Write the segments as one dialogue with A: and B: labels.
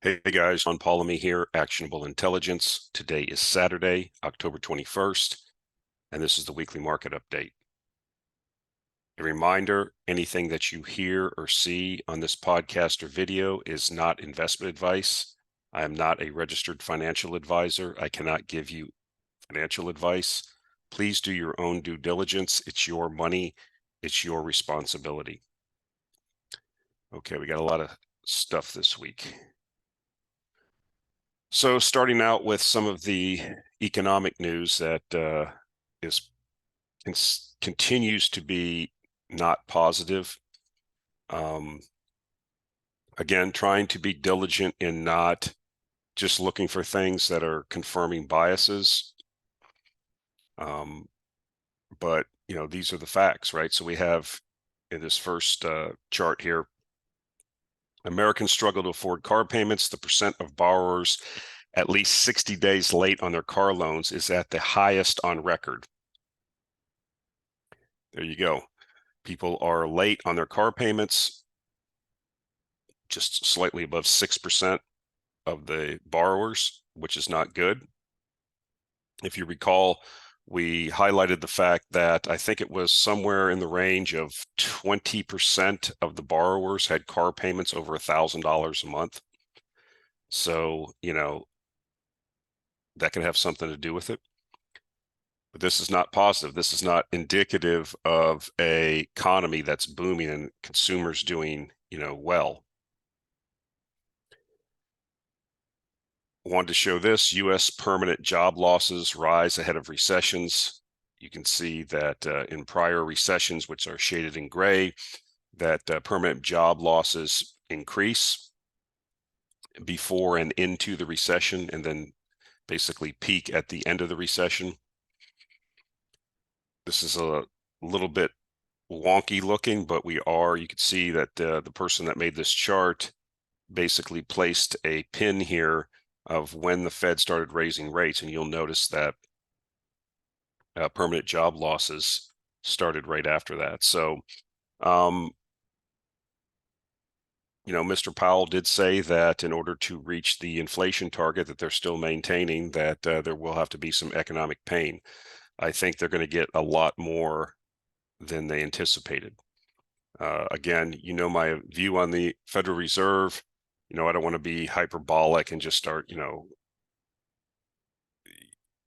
A: Hey guys, John Polemy here, Actionable Intelligence. Today is Saturday, October 21st, and this is the weekly market update. A reminder, anything that you hear or see on this podcast or video is not investment advice. I am not a registered financial advisor. I cannot give you financial advice. Please do your own due diligence. It's your money. It's your responsibility. Okay, we got a lot of stuff this week. So starting out with some of the economic news that continues to be not positive. Again, trying to be diligent in not just looking for things that are confirming biases. But, you know, these are the facts, right? So we have in this first chart here, Americans struggle to afford car payments. The percent of borrowers at least 60 days late on their car loans is at the highest on record. There you go. People are late on their car payments, just slightly above 6% of the borrowers, which is not good. If you recall, we highlighted the fact that I think it was somewhere in the range of 20% of the borrowers had car payments over $1,000 a month. So, you know, that could have something to do with it. But this is not positive. This is not indicative of an economy that's booming and consumers doing, you know, well. Wanted to show this, U.S. permanent job losses rise ahead of recessions. You can see that in prior recessions, which are shaded in gray, that permanent job losses increase before and into the recession, and then basically peak at the end of the recession. This is a little bit wonky looking, but you can see that the person that made this chart basically placed a pin here of when the Fed started raising rates, and you'll notice that permanent job losses started right after that. So, you know, Mr. Powell did say that in order to reach the inflation target that they're still maintaining, that there will have to be some economic pain. I think they're going to get a lot more than they anticipated. Again, you know, my view on the Federal Reserve, you know, I don't want to be hyperbolic and just start, you know,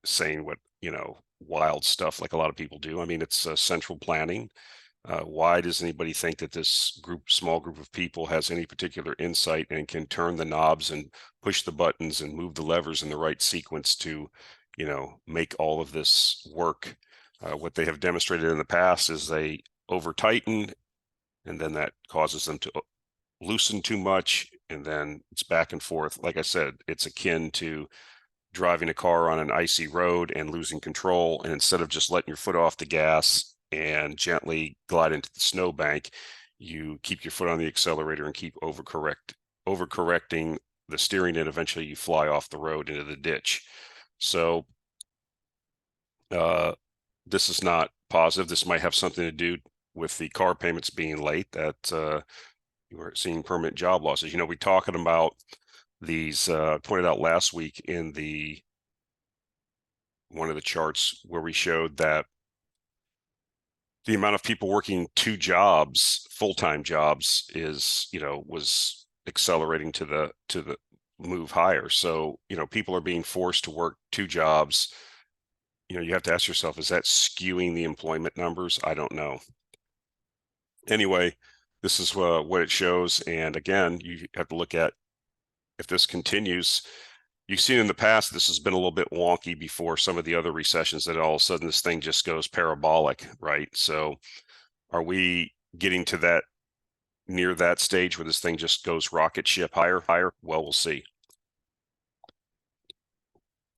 A: saying what, you know, wild stuff like a lot of people do. I mean, it's central planning. Why does anybody think that this small group of people has any particular insight and can turn the knobs and push the buttons and move the levers in the right sequence to, you know, make all of this work? What they have demonstrated in the past is they over tighten, and then that causes them to loosen too much, and then it's back and forth. Like I said, it's akin to driving a car on an icy road and losing control, and instead of just letting your foot off the gas and gently glide into the snowbank, you keep your foot on the accelerator and keep overcorrecting the steering, and eventually you fly off the road into the ditch. So this is not positive. This might have something to do with the car payments being late, that you are seeing permanent job losses. You know, we talking about these, pointed out last week in one of the charts where we showed that the amount of people working two jobs, full-time jobs, is, you know, was accelerating to the move higher. So, you know, people are being forced to work two jobs. You know, you have to ask yourself, is that skewing the employment numbers? I don't know. Anyway, this is what it shows. And again, you have to look at if this continues. You've seen in the past, this has been a little bit wonky before some of the other recessions, that all of a sudden this thing just goes parabolic, right? So are we getting to that, near that stage where this thing just goes rocket ship higher? Well, we'll see.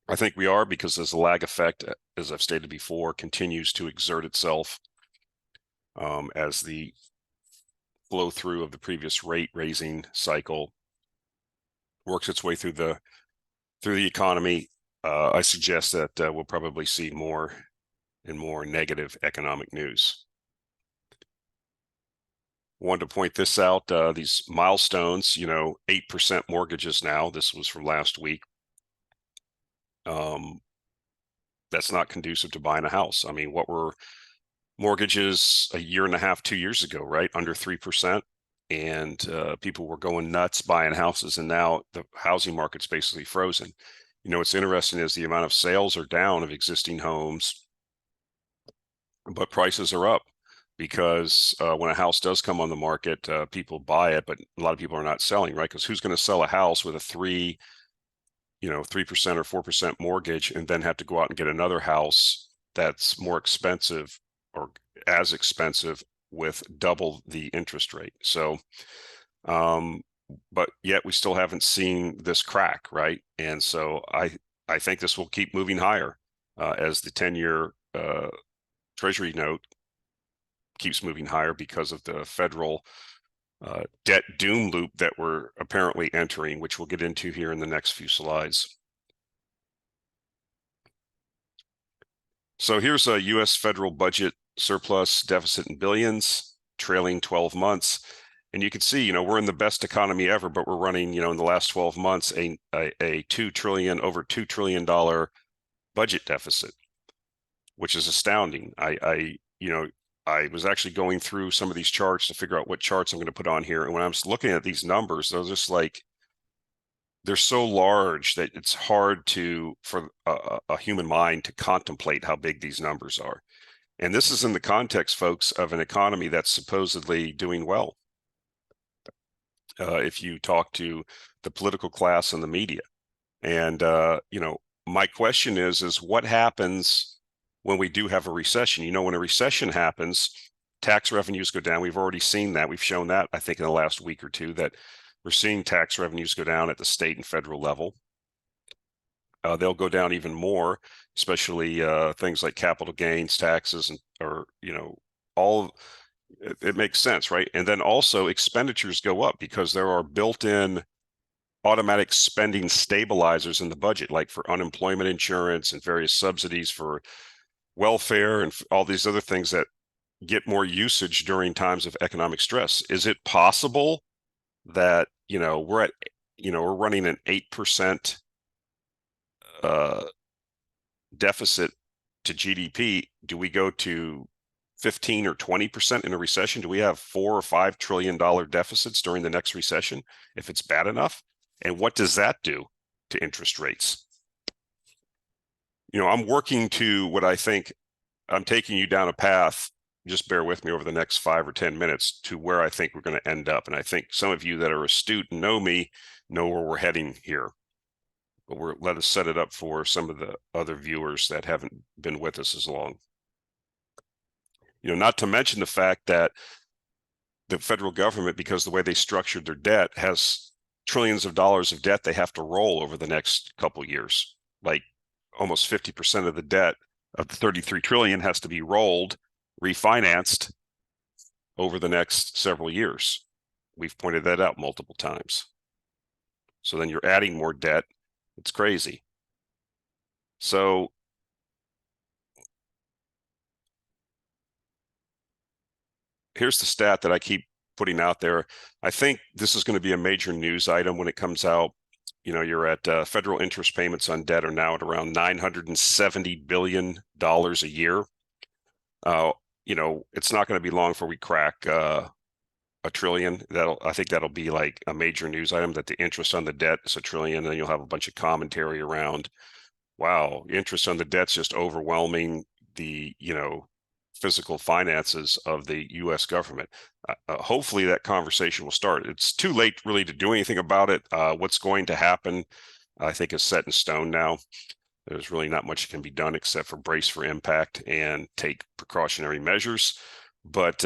A: I think we are, because as a lag effect, as I've stated before, continues to exert itself as the flow through of the previous rate raising cycle works its way through the economy. I suggest that we'll probably see more and more negative economic news. Wanted to point this out, these milestones, 8% mortgages now. This was from last week. That's not conducive to buying a house. I mean, what were mortgages a year and a half, 2 years ago, right? Under 3%. And people were going nuts buying houses. And now the housing market's basically frozen. What's interesting is the amount of sales are down of existing homes, but prices are up because when a house does come on the market, people buy it, but a lot of people are not selling, right? Because who's going to sell a house with a 3% or 4% mortgage and then have to go out and get another house that's more expensive or as expensive with double the interest rate? So, but yet we still haven't seen this crack, right? And so I think this will keep moving higher as the 10-year Treasury note keeps moving higher because of the federal debt doom loop that we're apparently entering, which we'll get into here in the next few slides. So here's a U.S. federal budget surplus deficit in billions, trailing 12 months. And you can see, we're in the best economy ever, but we're running, in the last 12 months, over $2 trillion budget deficit, which is astounding. I was actually going through some of these charts to figure out what charts I'm going to put on here. And when I was looking at these numbers, they're just like, they're so large that it's hard for a human mind to contemplate how big these numbers are. And this is in the context, folks, of an economy that's supposedly doing well. If you talk to the political class and the media. And, my question is what happens when we do have a recession? When a recession happens, tax revenues go down. We've already seen that. We've shown that, I think, in the last week or two, that we're seeing tax revenues go down at the state and federal level. They'll go down even more, especially things like capital gains taxes it makes sense, right? And then also expenditures go up because there are built-in automatic spending stabilizers in the budget, like for unemployment insurance and various subsidies for welfare and all these other things that get more usage during times of economic stress. Is it possible that, we're running an 8% deficit to GDP? Do we go to 15 or 20% in a recession? Do we have $4 or $5 trillion deficits during the next recession if it's bad enough? And what does that do to interest rates? I'm working to what I think, I'm taking you down a path, just bear with me, over the next 5 or 10 minutes to where I think we're going to end up. And I think some of you that are astute and know me know where we're heading here. But let us set it up for some of the other viewers that haven't been with us as long. Not to mention the fact that the federal government, because the way they structured their debt, has trillions of dollars of debt they have to roll over the next couple of years. Like almost 50% of the debt of the 33 trillion has to be rolled, refinanced over the next several years. We've pointed that out multiple times. So then you're adding more debt. It's crazy. So here's the stat that I keep putting out there. I think this is going to be a major news item when it comes out. You're at federal interest payments on debt are now at around $970 billion a year. It's not going to be long before we crack $1 trillion. I think that'll be like a major news item, that the interest on the debt is $1 trillion. And then you'll have a bunch of commentary around, wow, interest on the debt's just overwhelming the, physical finances of the U.S. government. Hopefully that conversation will start. It's too late really to do anything about it. What's going to happen, I think, is set in stone now. There's really not much that can be done except for brace for impact and take precautionary measures. But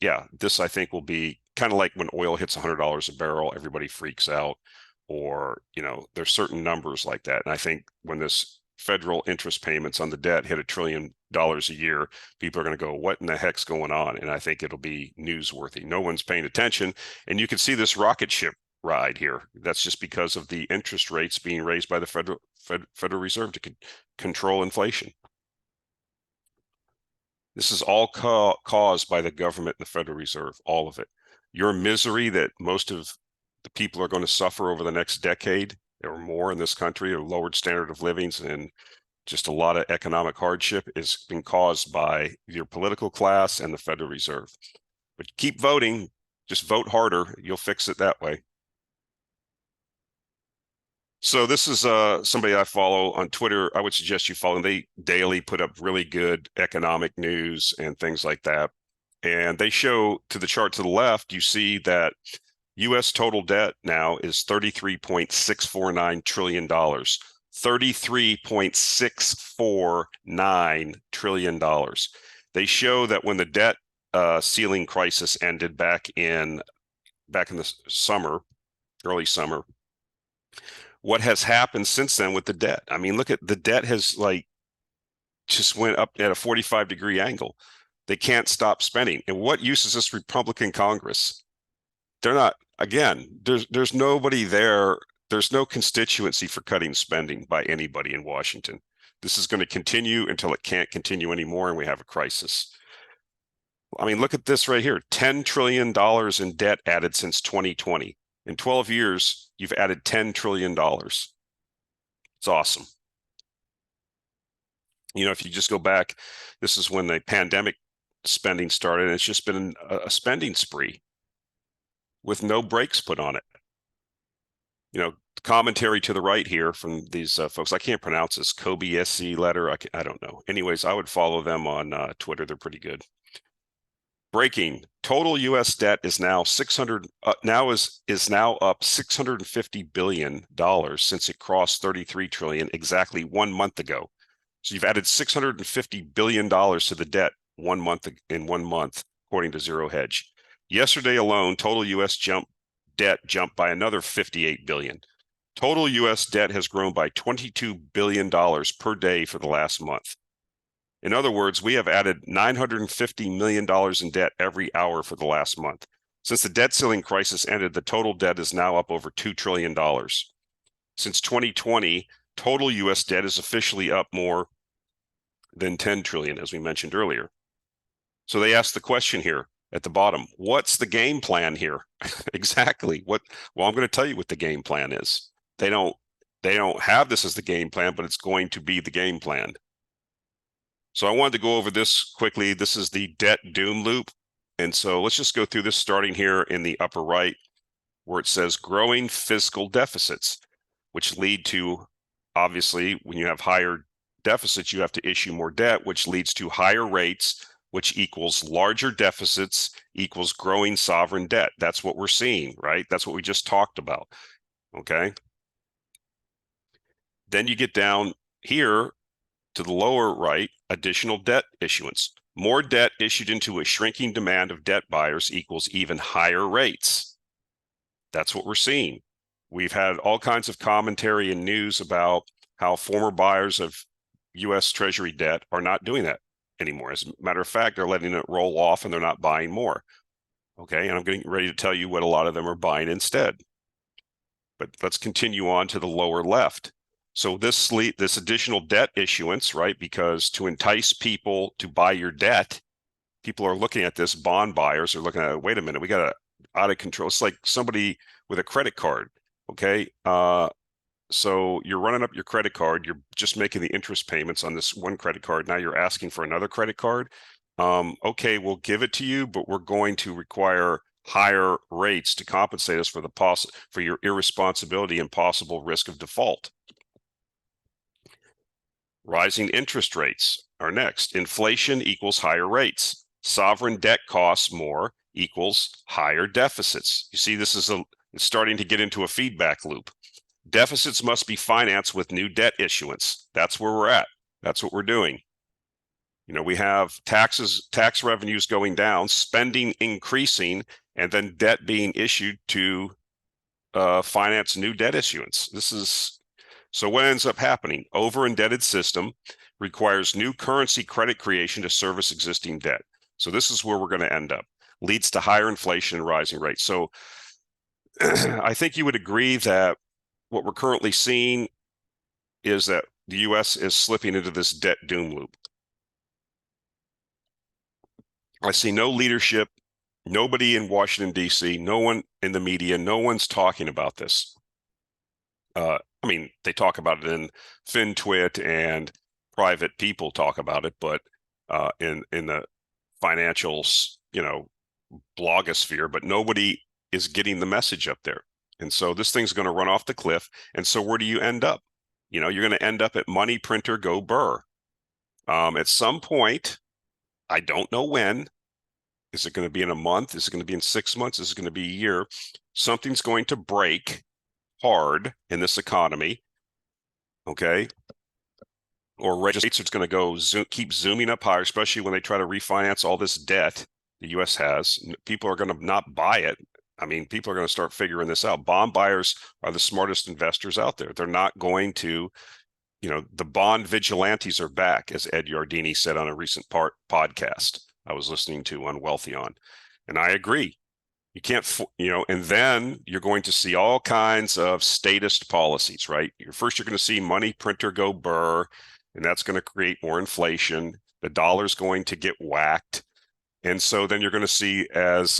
A: yeah, this I think will be kind of like when oil hits $100 a barrel, everybody freaks out, or, there's certain numbers like that. And I think when this federal interest payments on the debt hit $1 trillion a year, people are going to go, what in the heck's going on? And I think it'll be newsworthy. No one's paying attention. And you can see this rocket ship ride here. That's just because of the interest rates being raised by the Federal Reserve to control inflation. This is all caused by the government and the Federal Reserve, all of it. Your misery that most of the people are going to suffer over the next decade or more in this country, a lowered standard of living and just a lot of economic hardship, is being caused by your political class and the Federal Reserve. But keep voting, just vote harder. You'll fix it that way. So this is somebody I follow on Twitter. I would suggest you follow them. They daily put up really good economic news and things like that. And they show to the chart to the left, you see that U.S. total debt now is $33.649 trillion. $33.649 trillion. They show that when the debt ceiling crisis ended back in the summer, early summer, what has happened since then with the debt? I mean, look at the debt has just went up at a 45-degree angle. They can't stop spending. And what use is this Republican Congress? They're not, again, there's nobody there. There's no constituency for cutting spending by anybody in Washington. This is going to continue until it can't continue anymore and we have a crisis. I mean, look at this right here, $10 trillion in debt added since 2020. In 12 years, you've added $10 trillion. It's awesome. You know, if you just go back, this is when the pandemic spending started, and it's just been a spending spree with no brakes put on it. You know, commentary to the right here from these folks. I can't pronounce this. Kobe letter. I don't know. Anyways, I would follow them on Twitter. They're pretty good. Breaking: total U.S. debt is now is now up $650 billion since it crossed $33 trillion exactly 1 month ago. So you've added $650 billion to the debt in 1 month, according to Zero Hedge. Yesterday alone, total U.S. debt jumped by another $58 billion. Total U.S. debt has grown by $22 billion per day for the last month. In other words, we have added $950 million in debt every hour for the last month. Since the debt ceiling crisis ended, the total debt is now up over $2 trillion. Since 2020, total U.S. debt is officially up more than $10 trillion, as we mentioned earlier. So they asked the question here at the bottom, what's the game plan here? Exactly. Well, I'm going to tell you what the game plan is. They don't have this as the game plan, but it's going to be the game plan. So I wanted to go over this quickly. This is the debt doom loop. And so let's just go through this starting here in the upper right, where it says growing fiscal deficits, which lead to, obviously, when you have higher deficits, you have to issue more debt, which leads to higher rates, which equals larger deficits equals growing sovereign debt. That's what we're seeing, right? That's what we just talked about, okay? Then you get down here to the lower right, additional debt issuance. More debt issued into a shrinking demand of debt buyers equals even higher rates. That's what we're seeing. We've had all kinds of commentary and news about how former buyers of U.S. Treasury debt are not doing that anymore. As a matter of fact, they're letting it roll off and they're not buying more. Okay, and I'm getting ready to tell you what a lot of them are buying instead. But let's continue on to the lower left. So this additional debt issuance, right? Because to entice people to buy your debt, people are looking at this. Bond buyers are looking at, wait a minute, we got a out of control. It's like somebody with a credit card. Okay, so you're running up your credit card. You're just making the interest payments on this one credit card. Now you're asking for another credit card. Okay, we'll give it to you, but we're going to require higher rates to compensate us for your irresponsibility and possible risk of default. Rising interest rates are next. Inflation equals higher rates. Sovereign debt costs more equals higher deficits. You see, it's starting to get into a feedback loop. Deficits must be financed with new debt issuance. That's where we're at. That's what we're doing. You know, we have tax revenues going down, spending increasing, and then debt being issued to finance new debt issuance. So what ends up happening? Over-indebted system requires new currency credit creation to service existing debt. So this is where we're going to end up. Leads to higher inflation and rising rates. So I think you would agree that what we're currently seeing is that the U.S. is slipping into this debt doom loop. I see no leadership, nobody in Washington, D.C., no one in the media, no one's talking about this. I mean, they talk about it in FinTwit and private people talk about it, but in the financials, blogosphere, but nobody is getting the message up there. And so this thing's going to run off the cliff. And so where do you end up? You're going to end up at money printer go Brrr. At some point, I don't know when. Is it going to be in a month? Is it going to be in 6 months? Is it going to be a year? Something's going to break hard in this economy. Okay. Or rates are going to go keep zooming up higher, especially when they try to refinance all this debt the U.S. has. People are going to not buy it. I mean, people are going to start figuring this out. Bond buyers are the smartest investors out there. They're not going to, the bond vigilantes are back, as Ed Yardini said on a recent podcast I was listening to on Wealthy On. And I agree. You can't, and then you're going to see all kinds of statist policies, right? First, you're going to see money printer go Brrr, and that's going to create more inflation. The dollar's going to get whacked. And so then you're going to see, as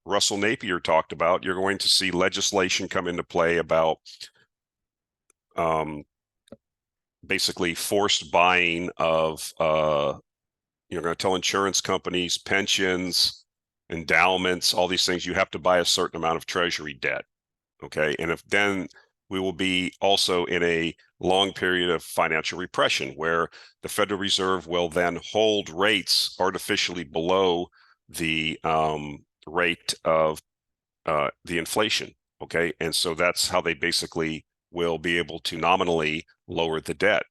A: Russell Napier talked about, you're going to see legislation come into play about basically forced buying of, you're going to tell insurance companies, pensions, endowments, all these things, you have to buy a certain amount of treasury debt. Okay. And if then we will be also in a long period of financial repression where the Federal Reserve will then hold rates artificially below the rate of the inflation. Okay. And so that's how they basically will be able to nominally lower the debt.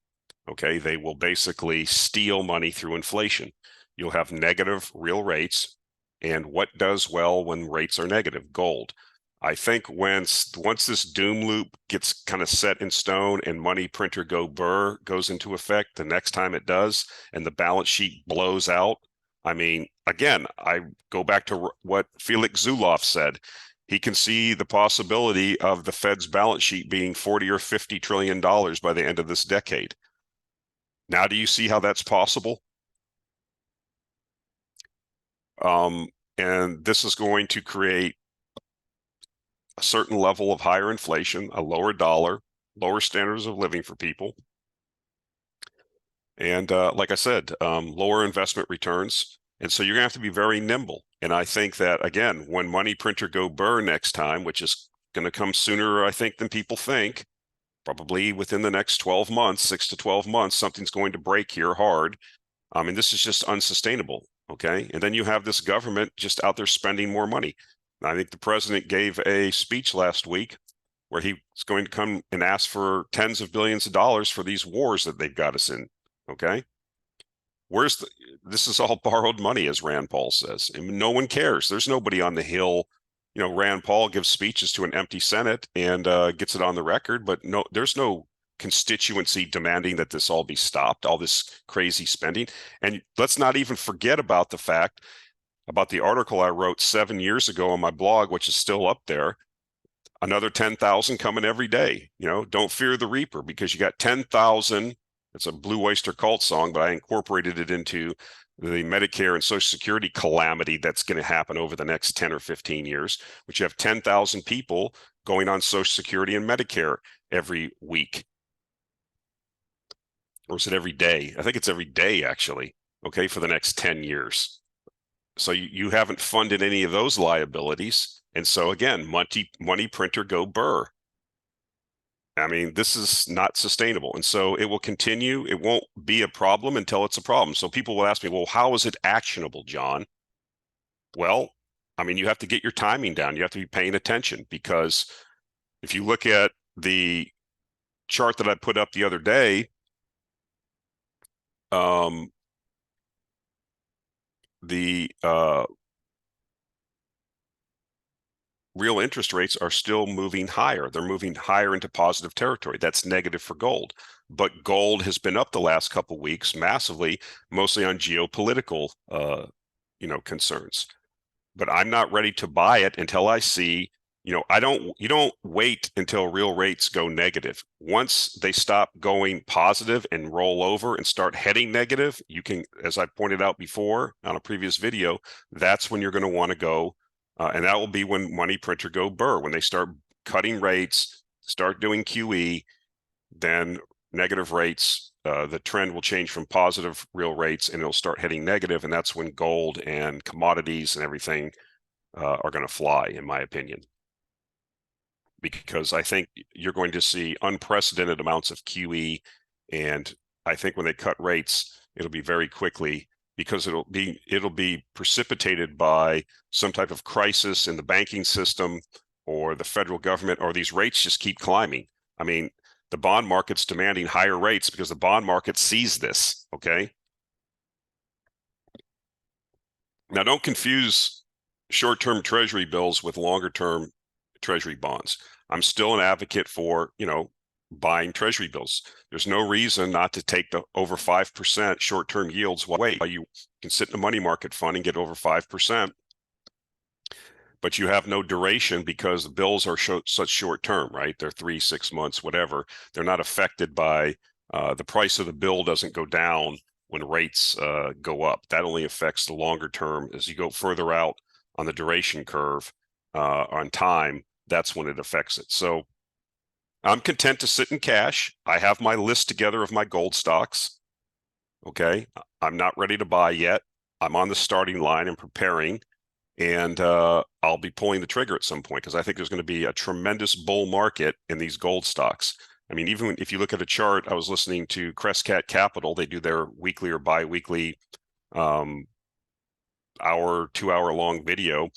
A: Okay. They will basically steal money through inflation. You'll have negative real rates. And what does well when rates are negative? Gold. I think once this doom loop gets kind of set in stone and money printer go Brrr goes into effect, the next time it does, and the balance sheet blows out, I mean, again, I go back to what Felix Zulauf said. He can see the possibility of the Fed's balance sheet being 40 or 50 trillion dollars by the end of this decade. Now, do you see how that's possible? And this is going to create a certain level of higher inflation, a lower dollar, lower standards of living for people. And like I said, lower investment returns. And so you're going to have to be very nimble. And I think that, again, when money printer go Brrr next time, which is going to come sooner, I think, than people think, probably within the next 12 months, 6 to 12 months, something's going to break here hard. I mean, this is just unsustainable. Okay. And then you have this government just out there spending more money. And I think the president gave a speech last week where he was going to come and ask for tens of billions of dollars for these wars that they've got us in. Okay. This is all borrowed money, as Rand Paul says. I mean, no one cares. There's nobody on the Hill. Rand Paul gives speeches to an empty Senate and gets it on the record, but no, there's no constituency demanding that this all be stopped, all this crazy spending. And let's not even forget about the fact about the article I wrote 7 years ago on my blog, which is still up there. Another 10,000 coming every day. Don't fear the reaper, because you got 10,000. It's a Blue Oyster Cult song, but I incorporated it into the Medicare and Social Security calamity that's going to happen over the next 10 or 15 years, which you have 10,000 people going on Social Security and Medicare every week. Or is it every day? I think it's every day, actually, okay, for the next 10 years. So you haven't funded any of those liabilities. And so, again, money printer go Brrr. I mean, this is not sustainable. And so it will continue. It won't be a problem until it's a problem. So people will ask me, well, how is it actionable, John? Well, I mean, you have to get your timing down. You have to be paying attention, because if you look at the chart that I put up the other day, the real interest rates are still moving higher. They're moving higher into positive territory. That's negative for gold. But gold has been up the last couple of weeks massively, mostly on geopolitical concerns. But I'm not ready to buy it until I see, you don't wait until real rates go negative. Once they stop going positive and roll over and start heading negative, you can, as I pointed out before on a previous video, that's when you're going to want to go. And that will be when money printer go burr. When they start cutting rates, start doing QE, then negative rates, the trend will change from positive real rates and it'll start heading negative. And that's when gold and commodities and everything are going to fly, in my opinion. Because I think you're going to see unprecedented amounts of QE, and I think when they cut rates, it'll be very quickly, because it'll be precipitated by some type of crisis in the banking system or the federal government, or these rates just keep climbing. I mean, the bond market's demanding higher rates because the bond market sees this, okay? Now, don't confuse short-term treasury bills with longer-term treasury bonds. I'm still an advocate for, buying treasury bills. There's no reason not to take the over 5% short-term yields while you can sit in a money market fund and get over 5%, but you have no duration because the bills are such short-term, right? They're 3, 6 months, whatever. They're not affected by the price of the bill doesn't go down when rates go up. That only affects the longer term. As you go further out on the duration curve on time, that's when it affects it. So I'm content to sit in cash. I have my list together of my gold stocks. Okay. I'm not ready to buy yet. I'm on the starting line and preparing, and I'll be pulling the trigger at some point because I think there's going to be a tremendous bull market in these gold stocks. I mean, even if you look at a chart, I was listening to Crescat Capital. They do their weekly or bi-weekly hour, 2-hour long video.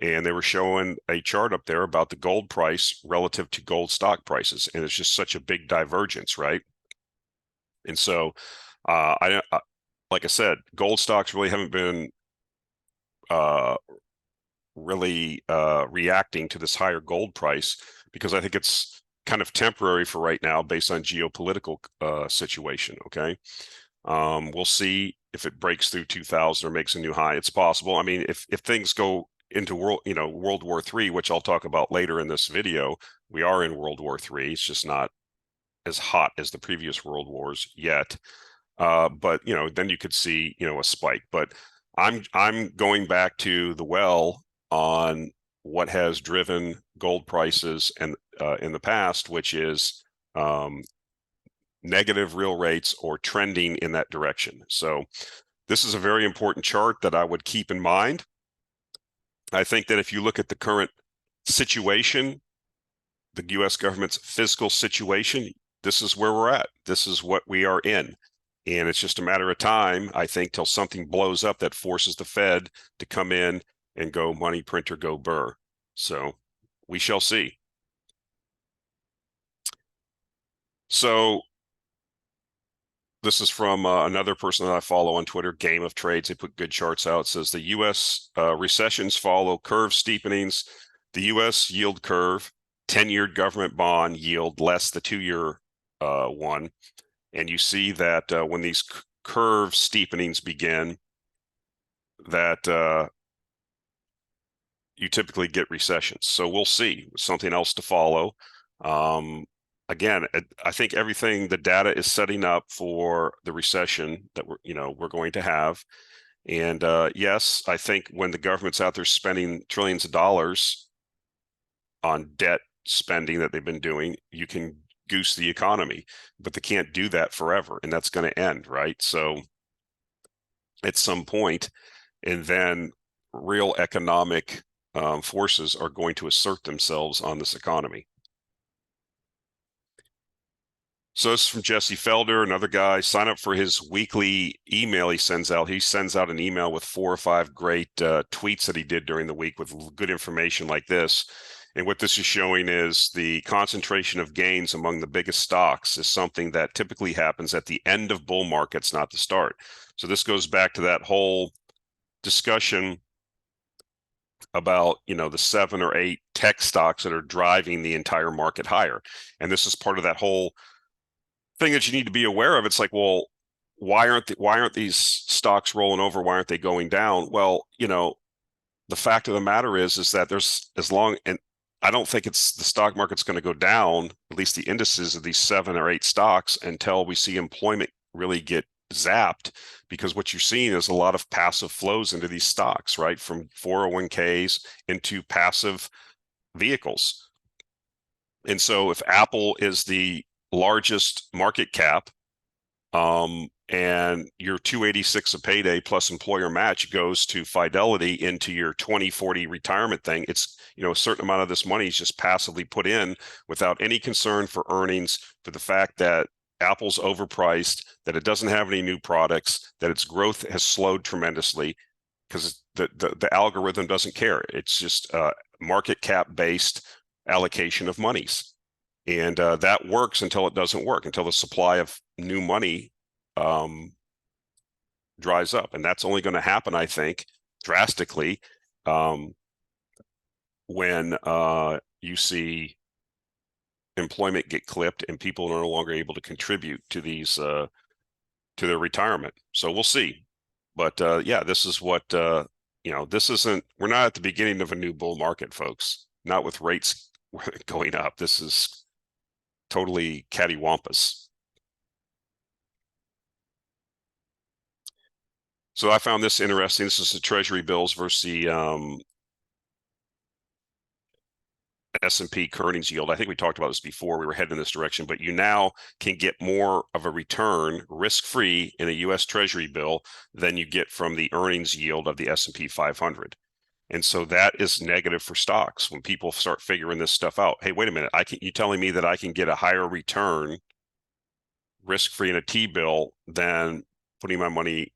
A: And they were showing a chart up there about the gold price relative to gold stock prices. And it's just such a big divergence, right? And so, like I said, gold stocks really haven't been reacting to this higher gold price because I think it's kind of temporary for right now based on geopolitical situation, okay? We'll see if it breaks through 2,000 or makes a new high. It's possible. I mean, if things go into World War III, which I'll talk about later in this video, we are in World War III. It's just not as hot as the previous world wars yet. But then you could see a spike. But I'm going back to the well on what has driven gold prices and in the past, which is negative real rates or trending in that direction. So this is a very important chart that I would keep in mind. I think that if you look at the current situation, the U.S. government's fiscal situation, this is where we're at. This is what we are in. And it's just a matter of time, I think, till something blows up that forces the Fed to come in and go money printer, go burr. So we shall see. So this is from another person that I follow on Twitter, Game of Trades. They put good charts out. It says the U.S. Recessions follow curve steepenings. The U.S. yield curve, 10-year government bond yield less the 2-year one. And you see that when these curve steepenings begin, that you typically get recessions. So we'll see. Something else to follow. Again, I think everything, the data is setting up for the recession that we're going to have. And yes, I think when the government's out there spending trillions of dollars on debt spending that they've been doing, you can goose the economy, but they can't do that forever, and that's going to end, right? So at some point, and then real economic forces are going to assert themselves on this economy. So this is from Jesse Felder, another guy. Sign up for his weekly email he sends out. He sends out an email with 4 or 5 great tweets that he did during the week with good information like this. And what this is showing is the concentration of gains among the biggest stocks is something that typically happens at the end of bull markets, not the start. So this goes back to that whole discussion about, the 7 or 8 tech stocks that are driving the entire market higher. And this is part of that whole thing that you need to be aware of. It's like, well, why aren't these stocks rolling over? Why aren't they going down? Well, the fact of the matter is that there's I don't think it's the stock market's going to go down, at least the indices of these 7 or 8 stocks, until we see employment really get zapped, because what you're seeing is a lot of passive flows into these stocks, right? From 401ks into passive vehicles. And so if Apple is the largest market cap, and your 286 a payday plus employer match goes to Fidelity into your 2040 retirement thing, it's, a certain amount of this money is just passively put in without any concern for earnings, for the fact that Apple's overpriced, that it doesn't have any new products, that its growth has slowed tremendously, because the algorithm doesn't care. It's just market cap based allocation of monies. And that works until it doesn't work, until the supply of new money dries up. And that's only going to happen, I think, drastically when you see employment get clipped and people are no longer able to contribute to these to their retirement. So we'll see. But yeah, this is what this isn't. We're not at the beginning of a new bull market, folks. Not with rates going up. This is totally cattywampus. So I found this interesting. This is the Treasury bills versus the S&P earnings yield. I think we talked about this before. We were heading in this direction, but you now can get more of a return risk-free in a U.S. Treasury bill than you get from the earnings yield of the S&P 500. And so that is negative for stocks when people start figuring this stuff out. Hey, wait a minute. You telling me that I can get a higher return risk-free in a T-bill than putting my money,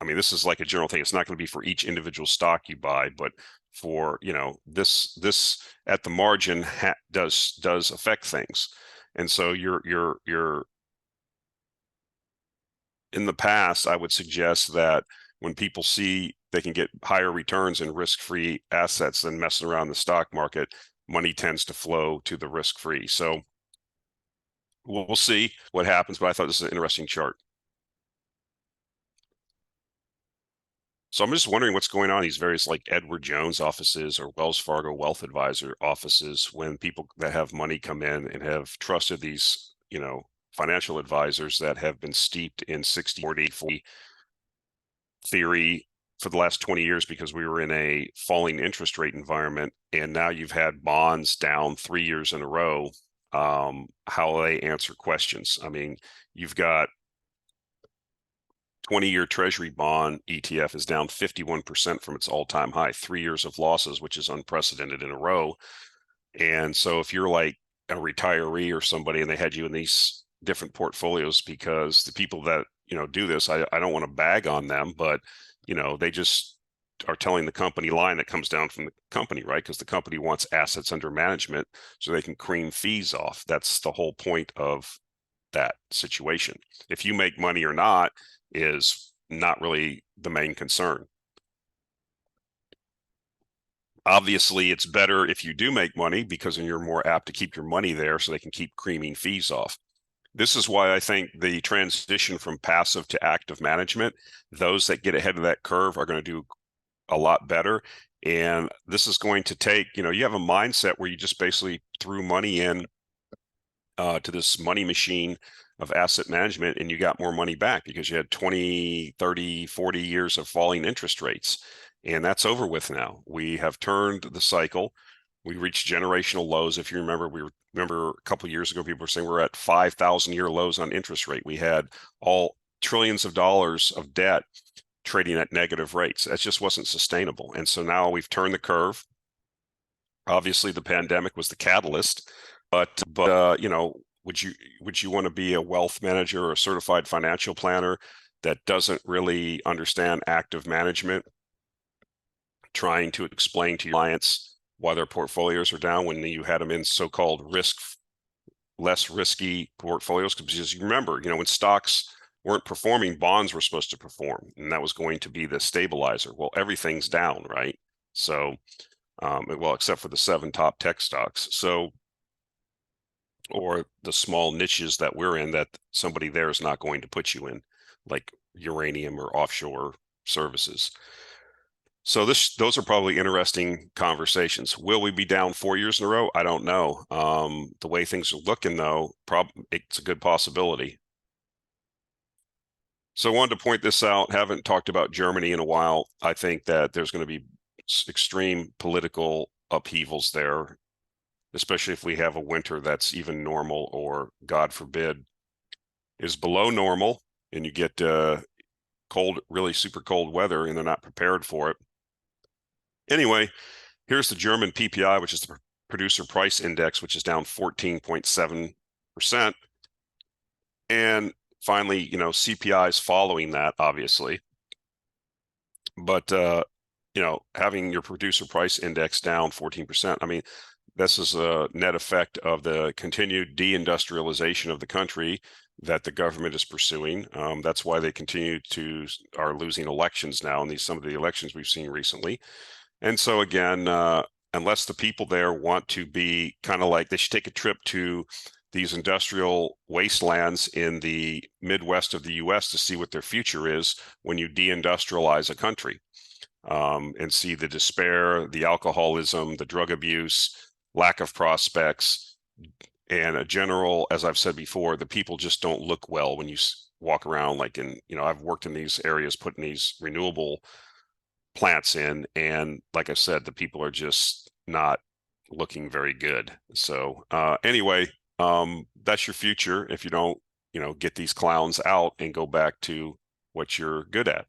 A: this is like a general thing. It's not going to be for each individual stock you buy, but for, this at the margin does affect things. And so you're in the past, I would suggest that when people see they can get higher returns in risk-free assets than messing around the stock market, money tends to flow to the risk-free. So we'll see what happens, but I thought this is an interesting chart. So I'm just wondering what's going on in these various like Edward Jones offices or Wells Fargo Wealth Advisor offices, when people that have money come in and have trusted these, financial advisors that have been steeped in 60-40 theory for the last 20 years, because we were in a falling interest rate environment, and now you've had bonds down 3 years in a row. How they answer questions. You've got 20-year Treasury bond ETF is down 51% from its all-time high, 3 years of losses, which is unprecedented in a row. And so if you're like a retiree or somebody and they had you in these different portfolios, because the people that, do this, I don't want to bag on them, but, they just are telling the company line that comes down from the company, right? Because the company wants assets under management so they can cream fees off. That's the whole point of that situation. If you make money or not is not really the main concern. Obviously, it's better if you do make money, because then you're more apt to keep your money there so they can keep creaming fees off. This is why I think the transition from passive to active management, those that get ahead of that curve are going to do a lot better. And this is going to take, you have a mindset where you just basically threw money in to this money machine of asset management, and you got more money back because you had 20, 30, 40 years of falling interest rates. And that's over with now. We have turned the cycle. We reached generational lows. If you remember, a couple of years ago, people were saying we're at 5,000-year lows on interest rate. We had all trillions of dollars of debt trading at negative rates. That just wasn't sustainable. And so now we've turned the curve. Obviously, the pandemic was the catalyst, but would you want to be a wealth manager or a certified financial planner that doesn't really understand active management, trying to explain to your clients why their portfolios are down when you had them in so-called less risky portfolios? Because you remember, when stocks weren't performing, bonds were supposed to perform, and that was going to be the stabilizer. Well, everything's down, right? So, except for the 7 top tech stocks. So, or the small niches that we're in that somebody there is not going to put you in, like uranium or offshore services. So those are probably interesting conversations. Will we be down 4 years in a row? I don't know. The way things are looking, though, it's a good possibility. So I wanted to point this out. Haven't talked about Germany in a while. I think that there's going to be extreme political upheavals there, especially if we have a winter that's even normal or, God forbid, is below normal and you get cold, really super cold weather and they're not prepared for it. Anyway, here's the German PPI, which is the producer price index, which is down 14.7%. And finally, CPI is following that, obviously. But, having your producer price index down 14%, I mean, this is a net effect of the continued deindustrialization of the country that the government is pursuing. That's why they are losing elections now in some of the elections we've seen recently. And so again, unless the people there want to be kind of like, they should take a trip to these industrial wastelands in the Midwest of the US to see what their future is when you deindustrialize a country, and see the despair, the alcoholism, the drug abuse, lack of prospects, and a general, as I've said before, the people just don't look well when you walk around. Like I've worked in these areas, putting these renewable plants in, and like I said, the people are just not looking very good. So anyway, that's your future if you don't, get these clowns out and go back to what you're good at.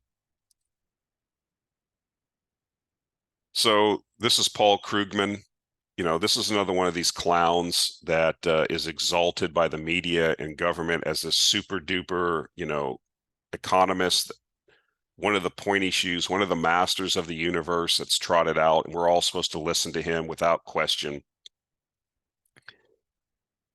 A: So this is Paul Krugman. This is another one of these clowns that is exalted by the media and government as a super duper, economist, one of the pointy shoes, one of the masters of the universe that's trotted out, and we're all supposed to listen to him without question.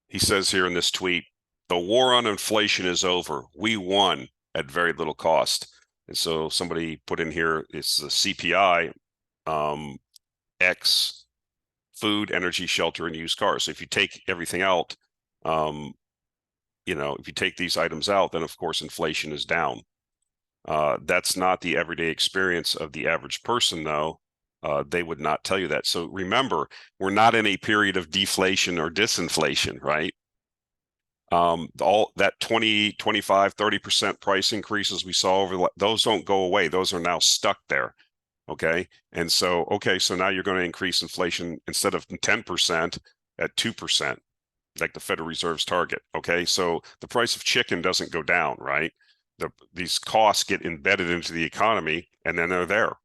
A: He says here in this tweet, "The war on inflation is over. We won at very little cost." And so somebody put in here, it's the CPI, X food, energy, shelter, and used cars. So if you take everything out, if you take these items out, then of course inflation is down. That's not the everyday experience of the average person, though. They would not tell you that. So remember, we're not in a period of deflation or disinflation, right? All that 20, 25, 30% price increases we saw those don't go away. Those are now stuck there. Okay. And so, so now you're going to increase inflation instead of 10% at 2%, like the Federal Reserve's target. Okay. So the price of chicken doesn't go down, right? These costs get embedded into the economy and then they're there.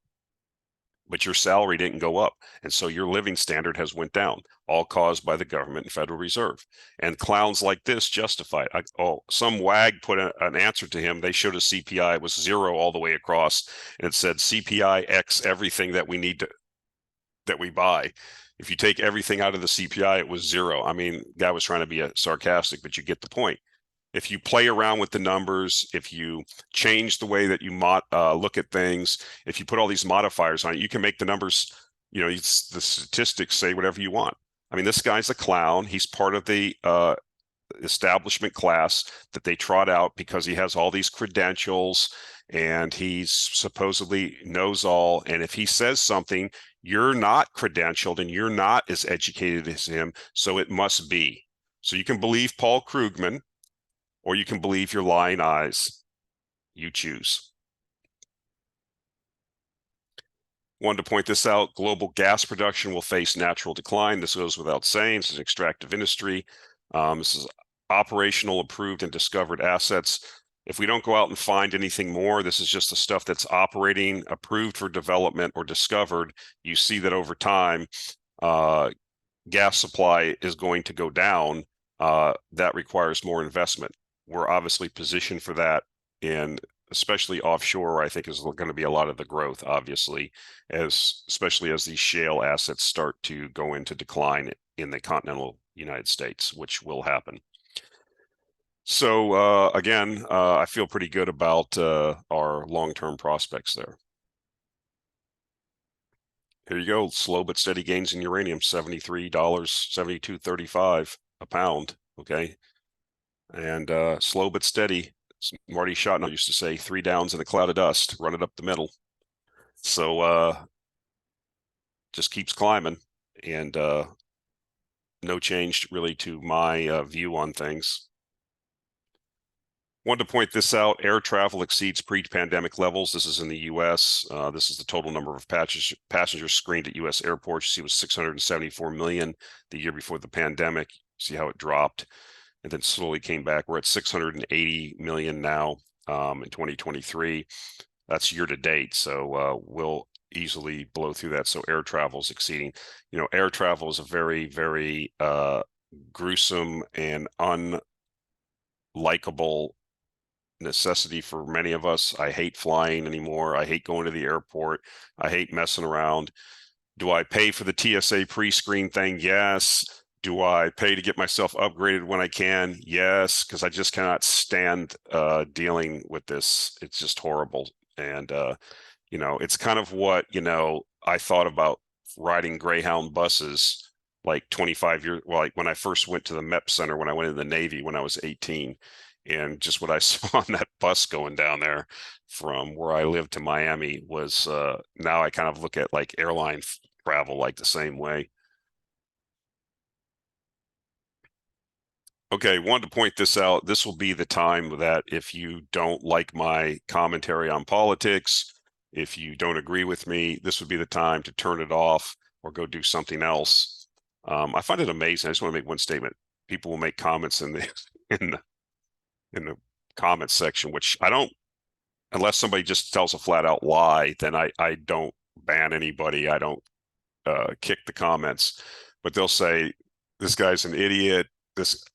A: But your salary didn't go up. And so your living standard has went down, all caused by the government and Federal Reserve. And clowns like this justify it. Some wag put an answer to him. They showed a CPI. It was 0 all the way across. And it said CPI X everything that we buy. If you take everything out of the CPI, it was 0. I mean, guy was trying to be sarcastic, but you get the point. If you play around with the numbers, if you change the way that you look at things, if you put all these modifiers on it, you can make the numbers, the statistics say whatever you want. I mean, this guy's a clown. He's part of the establishment class that they trot out because he has all these credentials and he's supposedly knows all. And if he says something, you're not credentialed and you're not as educated as him, so it must be. So you can believe Paul Krugman, or you can believe your lying eyes. You choose. Wanted to point this out. Global gas production will face natural decline. This goes without saying. This is an extractive industry. This is operational, approved, and discovered assets. If we don't go out and find anything more, this is just the stuff that's operating, approved for development, or discovered. You see that over time, gas supply is going to go down. That requires more investment. We're obviously positioned for that, and especially offshore, I think is going to be a lot of the growth, obviously, especially as these shale assets start to go into decline in the continental United States, which will happen. So again, I feel pretty good about our long-term prospects there. Here you go, slow but steady gains in uranium, $73, $72.35 a pound, okay? And slow but steady. Marty Schottner used to say, 3 downs and a cloud of dust, run it up the middle. So just keeps climbing, and no change really to my view on things. Wanted to point this out. Air travel exceeds pre-pandemic levels. This is in the U.S. This is the total number of passengers screened at U.S. airports. You see, it was 674 million the year before the pandemic. See how it dropped and then slowly came back. We're at 680 million now in 2023. That's year to date. So we'll easily blow through that. So air travel is exceeding. Air travel is a very, very gruesome and unlikable necessity for many of us. I hate flying anymore. I hate going to the airport. I hate messing around. Do I pay for the TSA pre-screen thing? Yes. Do I pay to get myself upgraded when I can? Yes, because I just cannot stand dealing with this. It's just horrible. And it's kind of what I thought about riding Greyhound buses like 25 years, well, like when I first went to the MEP Center when I went in the Navy when I was 18, and just what I saw on that bus going down there from where I lived to Miami was now I kind of look at like airline travel like the same way. Okay, wanted to point this out. This will be the time that if you don't like my commentary on politics, if you don't agree with me, this would be the time to turn it off or go do something else. I find it amazing. I just want to make one statement. People will make comments in the in the in the comments section, which I don't, unless somebody just tells a flat out lie, then I don't ban anybody. I don't kick the comments, but they'll say this guy's an idiot.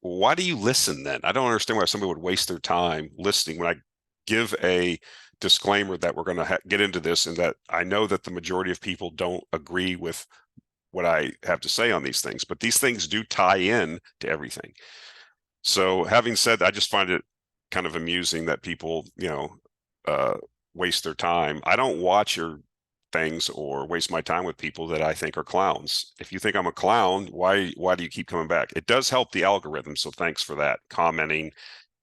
A: Why do you listen then? I don't understand why somebody would waste their time listening when I give a disclaimer that we're going to get into this and that I know that the majority of people don't agree with what I have to say on these things, but these things do tie in to everything. So having said, I just find it kind of amusing that people, waste their time. I don't watch your things or waste my time with people that I think are clowns. If you think I'm a clown, why do you keep coming back? It does help the algorithm, so thanks for that. Commenting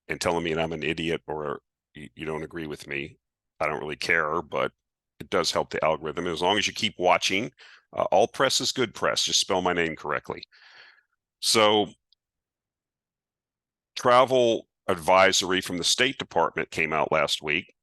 A: and telling me I'm an idiot or you don't agree with me. I don't really care, but it does help the algorithm. As long as you keep watching, all press is good press. Just spell my name correctly. So travel advisory from the State Department came out last week.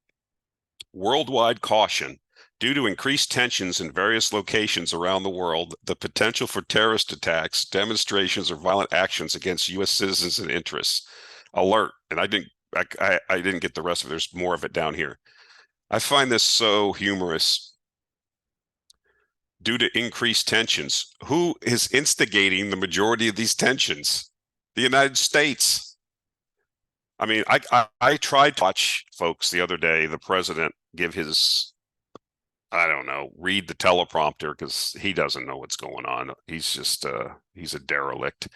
A: Worldwide caution. Due to increased tensions in various locations around the world, the potential for terrorist attacks, demonstrations, or violent actions against U.S. citizens and interests. Alert. And I didn't get the rest of it. There's more of it down here. I find this so humorous. Due to increased tensions, who is instigating the majority of these tensions? The United States. I mean, I tried to watch, folks, the other day, the president give his, I don't know, read the teleprompter because he doesn't know what's going on. He's just, he's a derelict.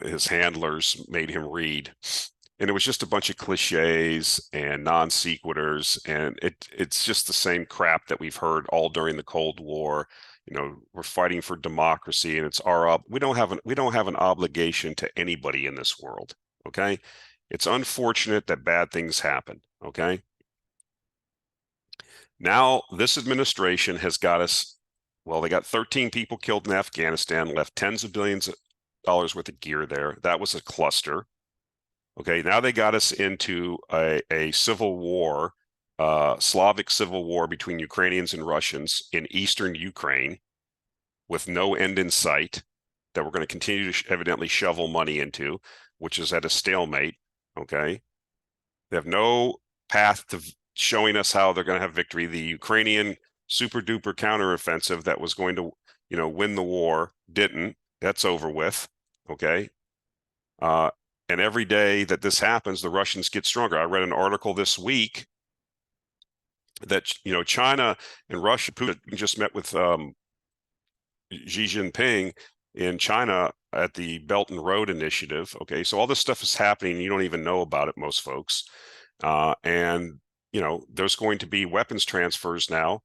A: His handlers made him read. And it was just a bunch of cliches and non sequiturs, and it's just the same crap that we've heard all during the Cold War. We're fighting for democracy, and it's we don't have an obligation to anybody in this world. Okay, it's unfortunate that bad things happen. Okay, now this administration has got us. Well, they got 13 people killed in Afghanistan, left tens of billions of dollars worth of gear there. That was a cluster. Okay, now they got us into a civil war, Slavic civil war between Ukrainians and Russians in eastern Ukraine with no end in sight that we're going to continue to evidently shovel money into, which is at a stalemate. Okay, they have no path to showing us how they're going to have victory. The Ukrainian super duper counteroffensive that was going to, win the war didn't. That's over with. Okay. And every day that this happens, the Russians get stronger. I read an article this week that, China and Russia, Putin just met with Xi Jinping in China at the Belt and Road Initiative. Okay, so all this stuff is happening. You don't even know about it, most folks. And, there's going to be weapons transfers now,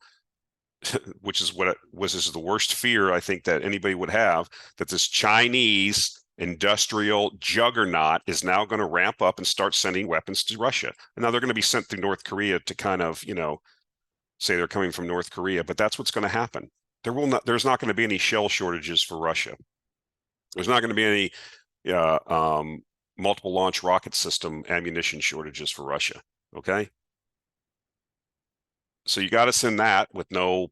A: which is is the worst fear I think that anybody would have, that this Chinese industrial juggernaut is now going to ramp up and start sending weapons to Russia. And now they're going to be sent through North Korea to kind of, say they're coming from North Korea, but that's what's going to happen. There's not going to be any shell shortages for Russia. There's not going to be any multiple launch rocket system ammunition shortages for Russia. Okay. So you got to send that with no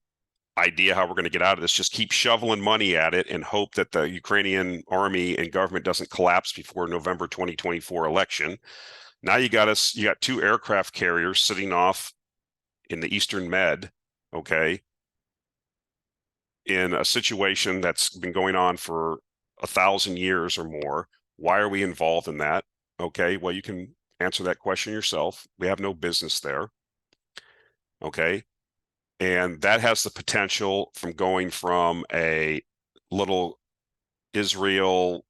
A: idea how we're going to get out of this. Just keep shoveling money at it and hope that the Ukrainian army and government doesn't collapse before November 2024 election. Now you got 2 aircraft carriers sitting off in the Eastern Med, okay, in a situation that's been going on for 1,000 years or more. Why are we involved in that? Okay, well, you can answer that question yourself. We have no business there. Okay. And that has the potential from going from a little Israel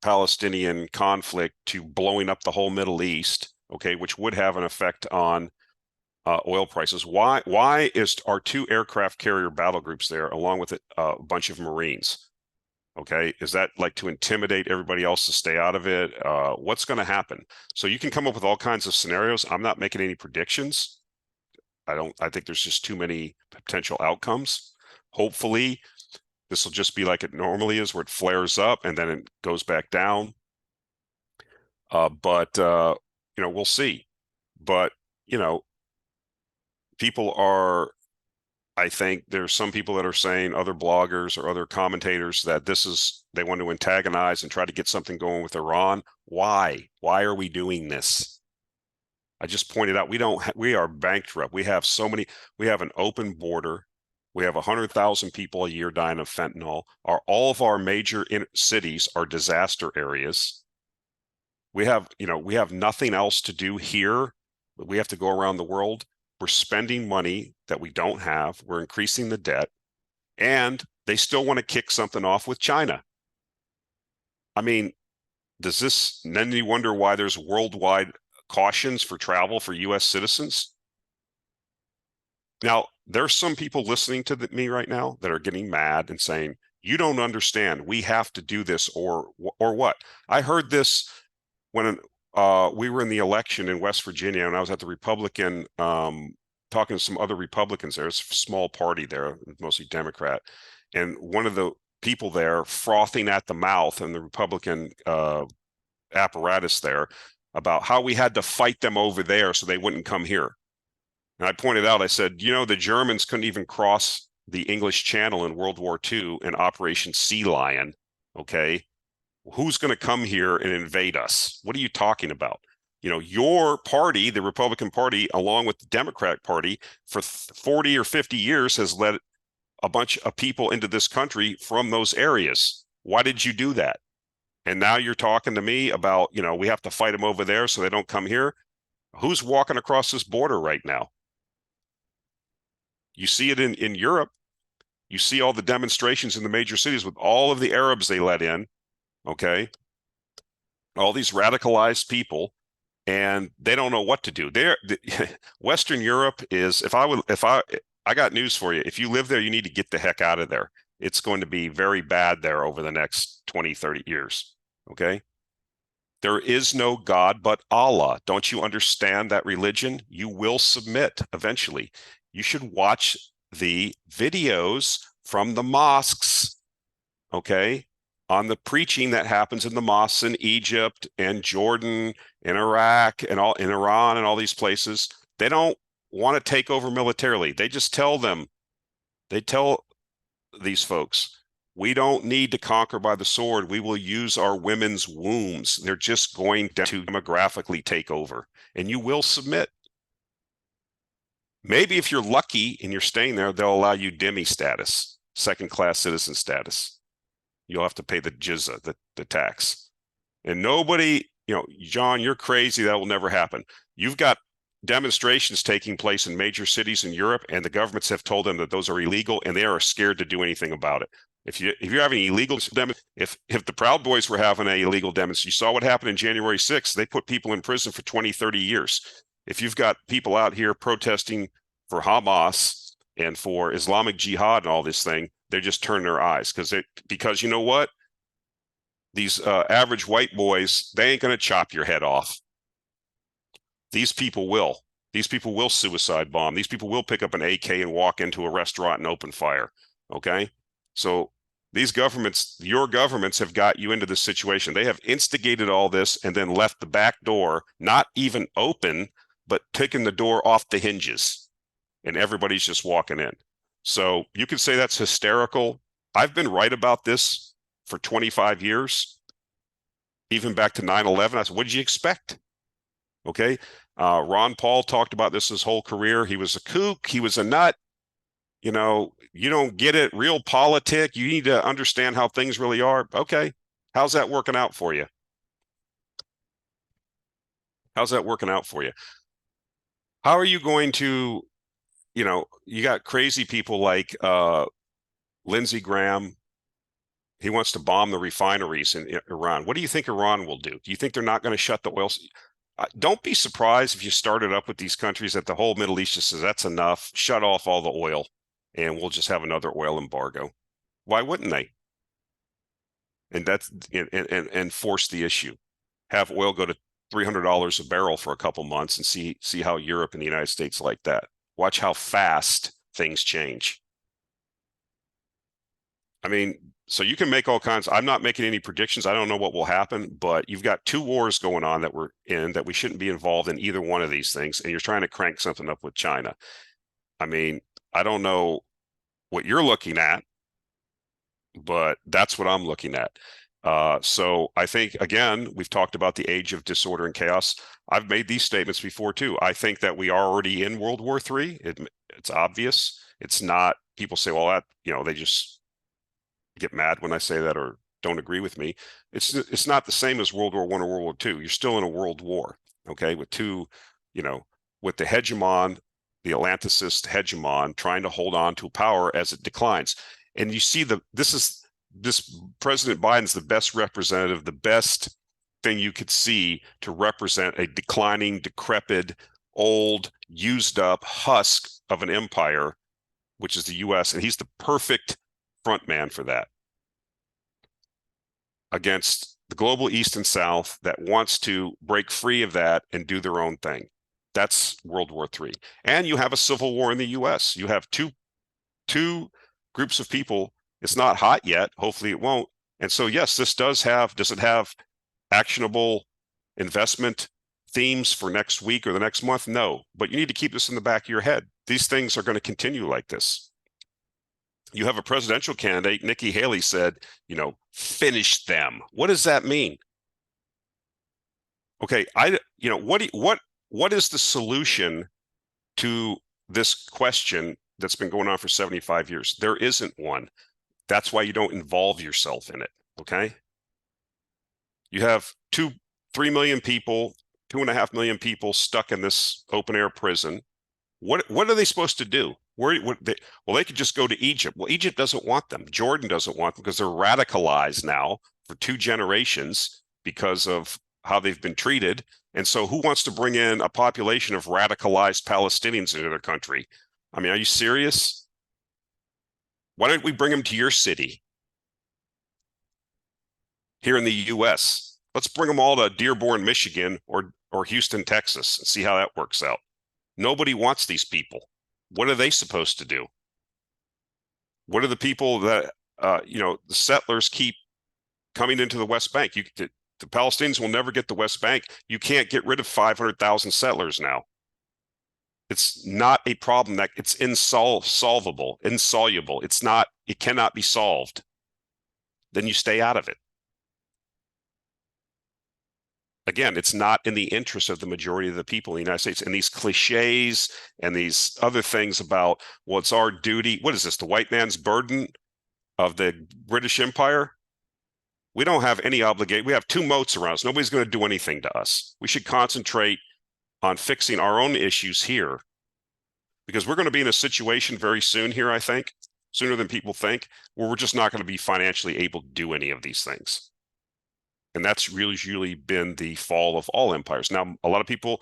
A: Palestinian conflict to blowing up the whole Middle East, okay, which would have an effect on oil prices. Why are 2 aircraft carrier battle groups there along with a bunch of Marines? Okay, is that like to intimidate everybody else to stay out of it? What's going to happen? So you can come up with all kinds of scenarios. I'm not making any predictions. I think there's just too many potential outcomes. Hopefully, this will just be like it normally is, where it flares up and then it goes back down. But we'll see. But, people are, I think there's some people that are saying, other bloggers or other commentators, that they want to antagonize and try to get something going with Iran. Why? Why are we doing this? I just pointed out we are bankrupt. We have an open border. We have 100,000 people a year dying of fentanyl. All of our major cities are disaster areas. We have nothing else to do here. We have to go around the world. We're spending money that we don't have. We're increasing the debt, and they still want to kick something off with China. I mean, then you wonder why there's worldwide cautions for travel for U.S. citizens? Now, there's some people listening to me right now that are getting mad and saying, you don't understand. We have to do this or what? I heard this when we were in the election in West Virginia, and I was at the Republican, talking to some other Republicans there. It's a small party there, mostly Democrat. And one of the people there frothing at the mouth in the Republican apparatus there about how we had to fight them over there so they wouldn't come here. And I pointed out, I said, the Germans couldn't even cross the English Channel in World War II in Operation Sea Lion. Okay. Who's going to come here and invade us? What are you talking about? Your party, the Republican Party, along with the Democratic Party, for 40 or 50 years has led a bunch of people into this country from those areas. Why did you do that? And now you're talking to me about, we have to fight them over there so they don't come here. Who's walking across this border right now? You see it in Europe. You see all the demonstrations in the major cities with all of the Arabs they let in. Okay. All these radicalized people, and they don't know what to do. Western Europe is, I got news for you. If you live there, you need to get the heck out of there. It's going to be very bad there over the next 20, 30 years. Okay. There is no God but Allah. Don't you understand that religion? You will submit eventually. You should watch the videos from the mosques, okay, on the preaching that happens in the mosques in Egypt and Jordan and Iraq and in Iran and all these places. They don't want to take over militarily. They tell these folks, we don't need to conquer by the sword. We will use our women's wombs. They're just going to demographically take over, and you will submit. Maybe if you're lucky and you're staying there, they'll allow you dhimmi status, second-class citizen status. You'll have to pay the jizya, the tax. And nobody, John, you're crazy. That will never happen. You've got demonstrations taking place in major cities in Europe, and the governments have told them that those are illegal, and they are scared to do anything about it. If you're having illegal if the Proud Boys were having an illegal demonstration, you saw what happened in January 6th. They put people in prison for 20, 30 years. If you've got people out here protesting for Hamas and for Islamic Jihad and all this thing, they just turn their eyes because you know what? These average white boys, they ain't going to chop your head off. These people will. These people will suicide bomb. These people will pick up an AK and walk into a restaurant and open fire. Okay. So these governments, your governments have got you into this situation. They have instigated all this and then left the back door not even open, but taken the door off the hinges, and everybody's just walking in. So you could say that's hysterical. I've been right about this for 25 years, even back to 9/11. I said, what did you expect? Okay. Ron Paul talked about this his whole career. He was a kook. He was a nut. You know, you don't get it. Real politic. You need to understand how things really are. Okay. How's that working out for you? How's that working out for you? How are you going to, you got crazy people like Lindsey Graham. He wants to bomb the refineries in Iran. What do you think Iran will do? Do you think they're not going to shut the oil? Don't be surprised if you started up with these countries that the whole Middle East just says that's enough, shut off all the oil, and we'll just have another oil embargo. Why wouldn't they? And that's and force the issue. Have oil go to $300 a barrel for a couple months and see how Europe and the United States like that. Watch how fast things change. I mean, so you can make all kinds. I'm not making any predictions. I don't know what will happen, but you've got two wars going on that we're in that we shouldn't be involved in either one of these things. And you're trying to crank something up with China. I mean, I don't know what you're looking at, but that's what I'm looking at. So I think, again, we've talked about the age of disorder and chaos. I've made these statements before, too. I think that we are already in World War III. It's obvious. It's not, people say, well, that, they just get mad when I say that or don't agree with me. It's not the same as World War I or World War II. You're still in a world war, okay, with two, with the hegemon, the Atlanticist hegemon trying to hold on to power as it declines. And you see this President Biden's the best representative, the best thing you could see to represent a declining, decrepit, old, used up husk of an empire, which is the US. And he's the perfect front man for that against the global East and South that wants to break free of that and do their own thing. That's World War III. And you have a civil war in the US. You have two groups of people. It's not hot yet. Hopefully it won't. And so, yes, does it have actionable investment themes for next week or the next month? No, but you need to keep this in the back of your head. These things are going to continue like this. You have a presidential candidate, Nikki Haley, said, finish them. What does that mean? Okay, what is the solution to this question that's been going on for 75 years? There isn't one. That's why you don't involve yourself in it, okay? You have 3 million people, 2.5 million people stuck in this open air prison. What are they supposed to do? They could just go to Egypt. Well, Egypt doesn't want them. Jordan doesn't want them because they're radicalized now for 2 generations because of how they've been treated. And so who wants to bring in a population of radicalized Palestinians into their country? I mean, are you serious? Why don't we bring them to your city here in the U.S.? Let's bring them all to Dearborn, Michigan or Houston, Texas, and see how that works out. Nobody wants these people. What are they supposed to do? What are the people that, the settlers keep coming into the West Bank? The Palestinians will never get the West Bank. You can't get rid of 500,000 settlers now. It's not a problem that it's insoluble. It cannot be solved. Then you stay out of it. Again, it's not in the interest of the majority of the people in the United States. And these cliches and these other things about, well, it's our duty. What is this? The white man's burden of the British Empire? We don't have any obligation. We have 2 moats around us. Nobody's going to do anything to us. We should concentrate on fixing our own issues here because we're going to be in a situation very soon here, I think, sooner than people think, where we're just not going to be financially able to do any of these things. And that's really been the fall of all empires. Now, a lot of people,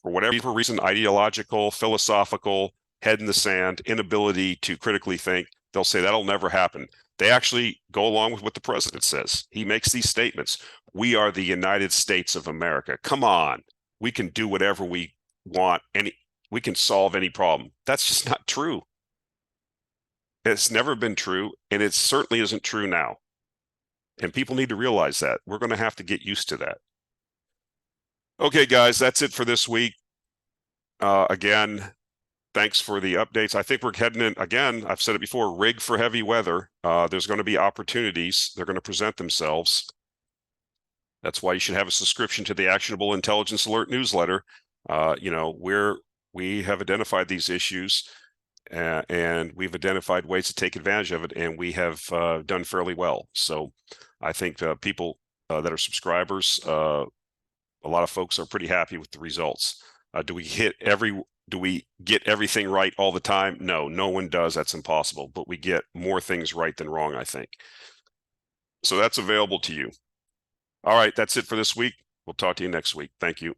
A: for whatever reason, ideological, philosophical, head in the sand, inability to critically think, they'll say that'll never happen. They actually go along with what the president says. He makes these statements. We are the United States of America. Come on. We can do whatever we we can solve any problem. That's just not true. It's never been true, and it certainly isn't true now. And people need to realize that. We're going to have to get used to that. Okay, guys, that's it for this week. Again, thanks for the updates. I think we're heading in, again, I've said it before, rig for heavy weather. There's going to be opportunities. They're going to present themselves. That's why you should have a subscription to the Actionable Intelligence Alert newsletter. We have identified these issues, and we've identified ways to take advantage of it, and we have done fairly well. So I think people that are subscribers, a lot of folks are pretty happy with the results. Do we get everything right all the time? No, no one does. That's impossible. But we get more things right than wrong, I think. So that's available to you. All right, that's it for this week. We'll talk to you next week. Thank you.